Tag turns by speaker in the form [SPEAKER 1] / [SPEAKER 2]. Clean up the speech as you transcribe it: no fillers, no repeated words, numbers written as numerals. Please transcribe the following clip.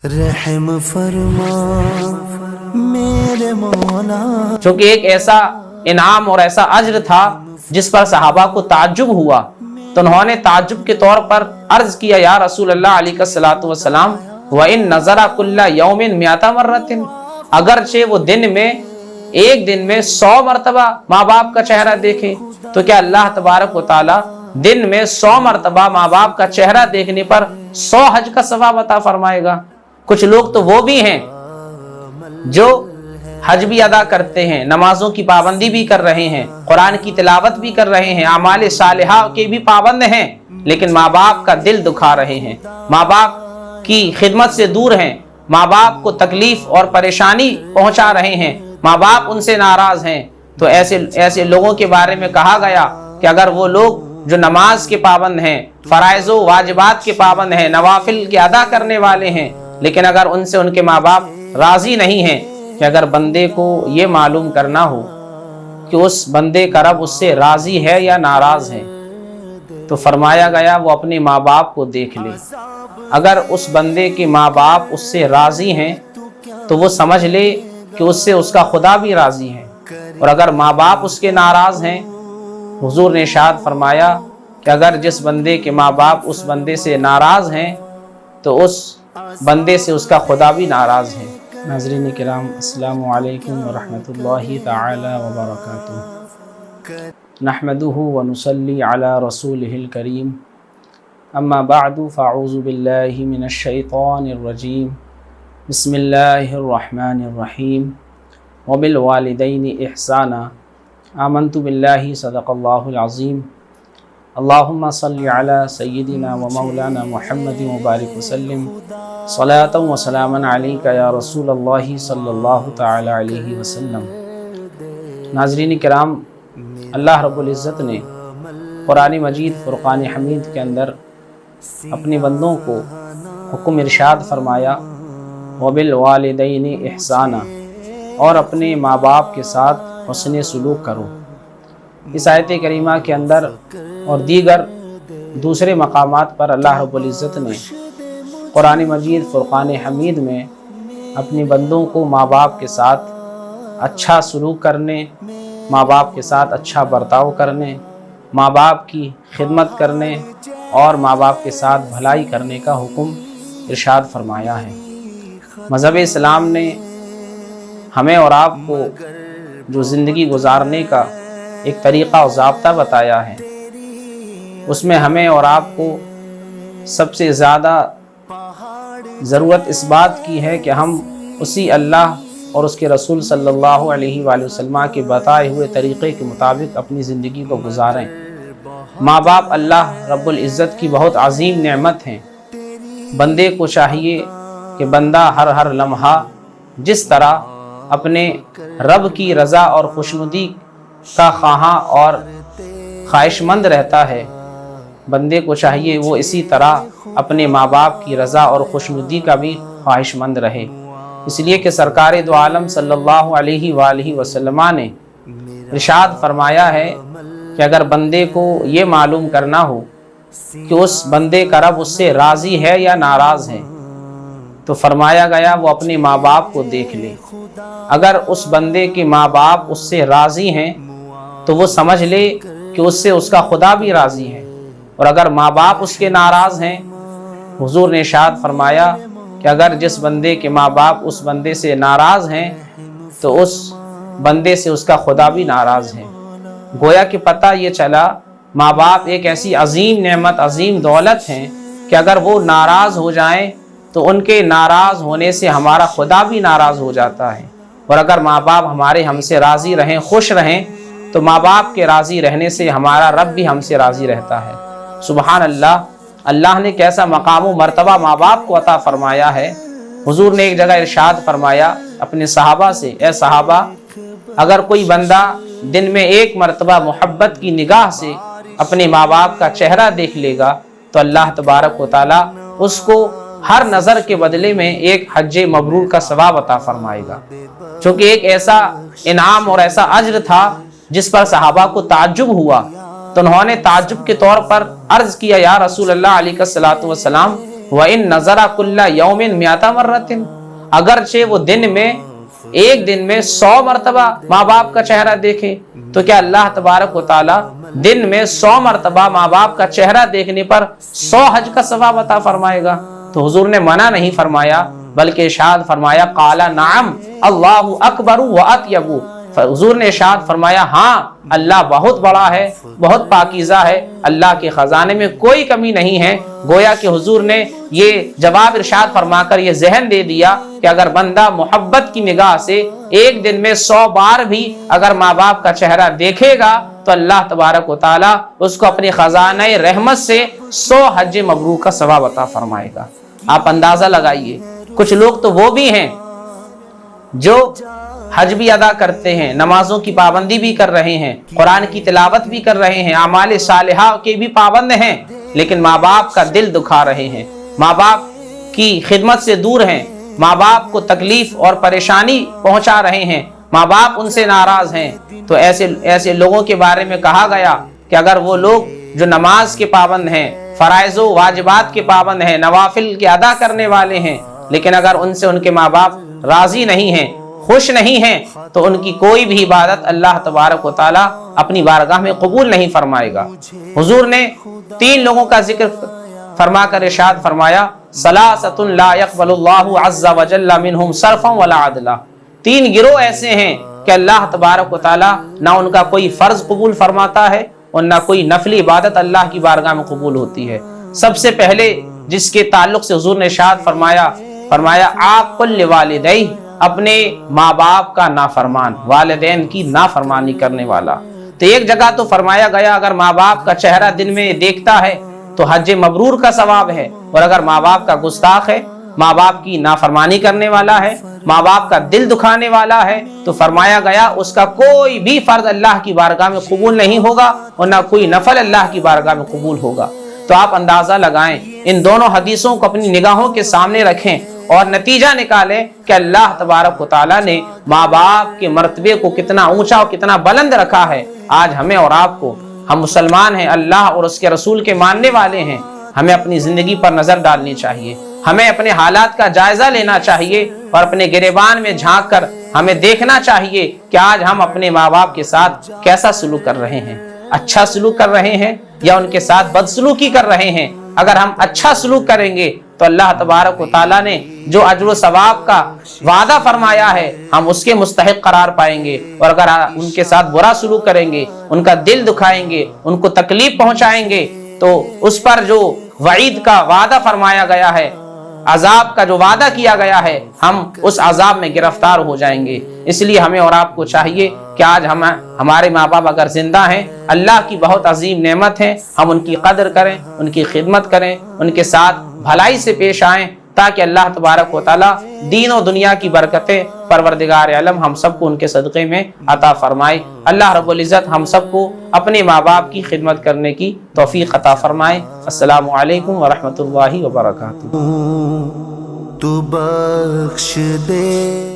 [SPEAKER 1] रहम फरमा मेरे मौला।
[SPEAKER 2] चूंकि एक ऐसा इनाम और ऐसा अज्र था जिस पर सहाबा को ताज्जुब हुआ, तो उन्होंने ताज्जुब के तौर पर अर्ज किया, या रसूल अल्लाह अलैहिस्सलातु वस्सलाम, व इन नज़रा कुल्ला यौमिन मियाता मर्रतिन, अगरचे वो एक दिन में 100 मरतबा माँ बाप का चेहरा देखे, तो क्या अल्लाह तबारक व तआला दिन में 100 मरतबा माँ बाप का चेहरा देखने पर 100 हज का सवाब अता फरमाएगा? कुछ लोग तो वो भी हैं जो हज भी अदा करते हैं, नमाजों की पाबंदी भी कर रहे हैं, कुरान की तिलावत भी कर रहे हैं, आमाल सालिहा के भी पाबंद हैं, लेकिन माँ बाप का दिल दुखा रहे हैं, माँ बाप की खिदमत से दूर हैं, माँ बाप को तकलीफ और परेशानी पहुंचा रहे हैं, माँ बाप उनसे नाराज हैं। तो ऐसे लोगों के बारे में कहा गया कि अगर वो लोग जो नमाज के पाबंद हैं, फराइज़ो वाजिबात के पाबंद हैं, नवाफिल के अदा करने वाले हैं, लेकिन अगर उनसे उनके माँ बाप राजी नहीं हैं, कि अगर बंदे को ये मालूम करना हो कि उस बंदे का रब उससे राजी है या नाराज है, तो फरमाया गया वो अपने माँ बाप को देख ले। अगर उस बंदे के माँ बाप उससे राजी हैं तो वो समझ ले कि उससे उसका खुदा भी राजी है, और अगर माँ बाप उसके नाराज हैं, हुजूर ने इरशाद फरमाया कि अगर जिस बंदे के माँ बाप उस बंदे से नाराज हैं तो उस बंदे से उसका खुदा भी नाराज है। नाज़रीन किराम, अस्सलामु अलैकुम व रहमतुल्लाहि तआला व बरकातुहू। नहमदुहु व नुसल्ली अला रसूलिहिल करीम, अम्मा बअदु फ़अऊज़ु बिल्लाहि मिनश शैतानिर रजीम, बिस्मिल्लाहिर रहमानिर रहीम, व बिल वालिदैनि इहसाना, आमन्तु बिल्लाहि सदक़ल्लाहुल अज़ीम, अल्लाहुम्मा सल्लि अला सय्यिदिना व मौलाना मुहम्मदिन व बारिक वसल्लिम, सलातन व सलामन अलैका या रसूलल्लाहि सल्लल्लाहु तआला अलैहि वसल्लम। नाज़रीन किराम, अल्लाह रब्बुल इज़्ज़त ने कुरान मजीद फुरक़ान हमीद के अंदर अपने बंदों को हुक्म इरशाद फरमाया, व बिल वालिदैनि इहसाना, और अपने माँ बाप के साथ हुस्न सलूक करो। इस आयत करीमा के अंदर और दीगर दूसरे मकामात पर अल्लाह रब्बुल इज़्ज़त ने कुरान मजीद फुरक़ान हमीद में अपने बंदों को माँ बाप के साथ अच्छा सलूक करने, माँ बाप के साथ अच्छा बर्ताव करने, माँ बाप की खिदमत करने और माँ बाप के साथ भलाई करने का हुक्म इरशाद फरमाया है। मज़हब इस्लाम ने हमें और आपको जो ज़िंदगी गुजारने का एक तरीक़ा और ज़ाब्ता बताया है, उसमें हमें और आपको सबसे ज़्यादा ज़रूरत इस बात की है कि हम उसी अल्लाह और उसके रसूल सल्लल्लाहु अलैहि वसल्लम के बताए हुए तरीक़े के मुताबिक अपनी ज़िंदगी को गुजारें। माँ बाप अल्लाह रब्बुल इज़्ज़त की बहुत अजीम नेमत हैं। बंदे को चाहिए कि बंदा हर लम्हा जिस तरह अपने रब की रज़ा और खुशनुदी का ख्वाहां और ख्वाहिशमंद रहता है, बंदे को चाहिए वो इसी तरह अपने माँ बाप की रज़ा और खुशनुदी का भी ख्वाहिशमंद रहे। इसलिए कि सरकार दो आलम सल्लल्लाहु अलैहि वसल्लम ने इरशाद फरमाया है कि अगर बंदे को ये मालूम करना हो कि उस बंदे का रब उससे राज़ी है या नाराज़ है, तो फरमाया गया वो अपने माँ बाप को देख ले। अगर उस बंदे के माँ बाप उससे राज़ी हैं तो वो समझ ले कि उससे उसका खुदा भी राज़ी है, और अगर माँ बाप उसके नाराज़ हैं, हुजूर ने इरशाद फरमाया कि अगर जिस बंदे के माँ बाप उस बंदे से नाराज़ हैं तो उस बंदे से उसका खुदा भी नाराज़ है। गोया कि पता ये चला माँ बाप एक ऐसी अजीम नेमत, अजीम दौलत हैं कि अगर वो नाराज़ हो जाएं तो उनके नाराज़ होने से हमारा खुदा भी नाराज़ हो जाता है, और अगर माँ बाप हमसे राज़ी रहें, खुश रहें, तो माँ बाप के राज़ी रहने से हमारा रब भी हमसे राज़ी रहता है। सुबहान अल्लाह, अल्लाह ने कैसा मकाम व मर्तबा माँ बाप को अता फरमाया है। हुजूर ने एक जगह इरशाद फरमाया अपने सहाबा से, ए सहाबा, अगर कोई बंदा दिन में एक मर्तबा मोहब्बत की निगाह से अपने माँ बाप का चेहरा देख लेगा तो अल्लाह तबारक व तआला उसको हर नज़र के बदले में एक हज मबरूर का सवाब अता फरमाएगा। चूँकि एक ऐसा इनाम और ऐसा अज्र था जिस पर सहाबा को ताज्जुब हुआ, तो उन्होंने ताज्जुब के तौर पर अर्ज किया, या रसूल अल्लाह अलैहिस्सलातु वस्सलाम, وَإِن نَظَرَ كُلَّ يَوْمٍ مِئَةَ مَرَّةٍ، اگرچہ وہ دن میں ایک دن میں 100 مرتبہ ماں باپ کا چہرہ دیکھے، تو کیا اللہ تبارک و تعالی دن میں 100 مرتبہ ماں باپ کا چہرہ دیکھنے پر 100 حج کا ثواب عطا فرمائے گا؟ تو حضور نے منع نہیں فرمایا بلکہ ارشاد فرمایا قال نعم اللہ اکبر واطیب، حضور نے ارشاد فرمایا ہاں اللہ بہت بڑا ہے، بہت پاکیزہ ہے، اللہ کے خزانے میں کوئی کمی نہیں ہے۔ گویا کہ حضور نے یہ جواب ارشاد فرما کر یہ ذہن دے دیا کہ اگر بندہ محبت کی نگاہ سے ایک دن میں 100 بار بھی اگر ماں باپ کا چہرہ دیکھے گا تو اللہ تبارک و تعالی اس کو اپنے خزانہ رحمت سے 100 حج مبرور کا ثواب عطا فرمائے گا۔ آپ اندازہ لگائیے، کچھ لوگ تو وہ بھی ہیں جو حج بھی ادا کرتے ہیں، نمازوں کی پابندی بھی کر رہے ہیں، قرآن کی تلاوت بھی کر رہے ہیں، اعمال صالحہ کے بھی پابند ہیں، لیکن ماں باپ کا دل دکھا رہے ہیں، ماں باپ کی خدمت سے دور ہیں، ماں باپ کو تکلیف اور پریشانی پہنچا رہے ہیں، ماں باپ ان سے ناراض ہیں۔ تو ایسے لوگوں کے بارے میں کہا گیا کہ اگر وہ لوگ جو نماز کے پابند ہیں، فرائض و واجبات کے پابند ہیں، نوافل کے ادا کرنے والے ہیں، لیکن اگر ان سے ان کے ماں باپ راضی نہیں ہیں، خوش نہیں ہیں، تو ان کی کوئی بھی عبادت اللہ تبارک و تعالی اپنی بارگاہ میں قبول نہیں فرمائے گا۔ حضور نے 3 لوگوں کا ذکر فرما کر ارشاد فرمایا ثلاثۃ لا يقبل اللہ عز وجل منہم صرفا ولا عدلا، 3 گروہ ایسے ہیں کہ اللہ تبارک و تعالی نہ ان کا کوئی فرض قبول فرماتا ہے اور نہ کوئی نفلی عبادت اللہ کی بارگاہ میں قبول ہوتی ہے۔ سب سے پہلے جس کے تعلق سے حضور نے ارشاد فرمایا عاق لوالدیہ، اپنے ماں باپ کا نافرمان، والدین کی نافرمانی کرنے والا۔ تو ایک جگہ تو فرمایا گیا اگر ماں باپ کا چہرہ دن میں دیکھتا ہے تو حج مبرور کا ثواب ہے، اور اگر ماں باپ کا گستاخ ہے، ماں باپ کی نافرمانی کرنے والا ہے، ماں باپ کا دل دکھانے والا ہے، تو فرمایا گیا اس کا کوئی بھی فرض اللہ کی بارگاہ میں قبول نہیں ہوگا اور نہ کوئی نفل اللہ کی بارگاہ میں قبول ہوگا۔ تو آپ اندازہ لگائیں، ان دونوں حدیثوں کو اپنی نگاہوں کے سامنے رکھیں اور نتیجہ نکالیں کہ اللہ تبارک و تعالیٰ نے ماں باپ کے مرتبے کو کتنا اونچا اور کتنا بلند رکھا ہے۔ آج ہمیں اور آپ کو، ہم مسلمان ہیں، اللہ اور اس کے رسول کے ماننے والے ہیں، ہمیں اپنی زندگی پر نظر ڈالنی چاہیے، ہمیں اپنے حالات کا جائزہ لینا چاہیے اور اپنے گریبان میں جھانک کر ہمیں دیکھنا چاہیے کہ آج ہم اپنے ماں باپ کے ساتھ کیسا سلوک کر رہے ہیں، اچھا سلوک کر رہے ہیں یا ان کے ساتھ بدسلوکی کر رہے ہیں۔ اگر ہم اچھا سلوک کریں گے تو اللہ تبارک و تعالیٰ نے جو اجر و ثواب کا وعدہ فرمایا ہے ہم اس کے مستحق قرار پائیں گے، اور اگر ان کے ساتھ برا سلوک کریں گے، ان کا دل دکھائیں گے، ان کو تکلیف پہنچائیں گے، تو اس پر جو وعید کا وعدہ فرمایا گیا ہے، عذاب کا جو وعدہ کیا گیا ہے، ہم اس عذاب میں گرفتار ہو جائیں گے۔ اس لیے ہمیں اور آپ کو چاہیے کہ آج ہمارے ماں باپ اگر زندہ ہیں، اللہ کی بہت عظیم نعمت ہے، ہم ان کی قدر کریں، ان کی خدمت کریں، ان کے ساتھ بھلائی سے پیش آئیں، تاکہ اللہ تبارک و تعالی دین و دنیا کی برکتیں پروردگار عالم ہم سب کو ان کے صدقے میں عطا فرمائے۔ اللہ رب العزت ہم سب کو اپنے ماں باپ کی خدمت کرنے کی توفیق عطا فرمائے۔ السلام علیکم ورحمۃ اللہ وبرکاتہ۔
[SPEAKER 1] تو بخش دے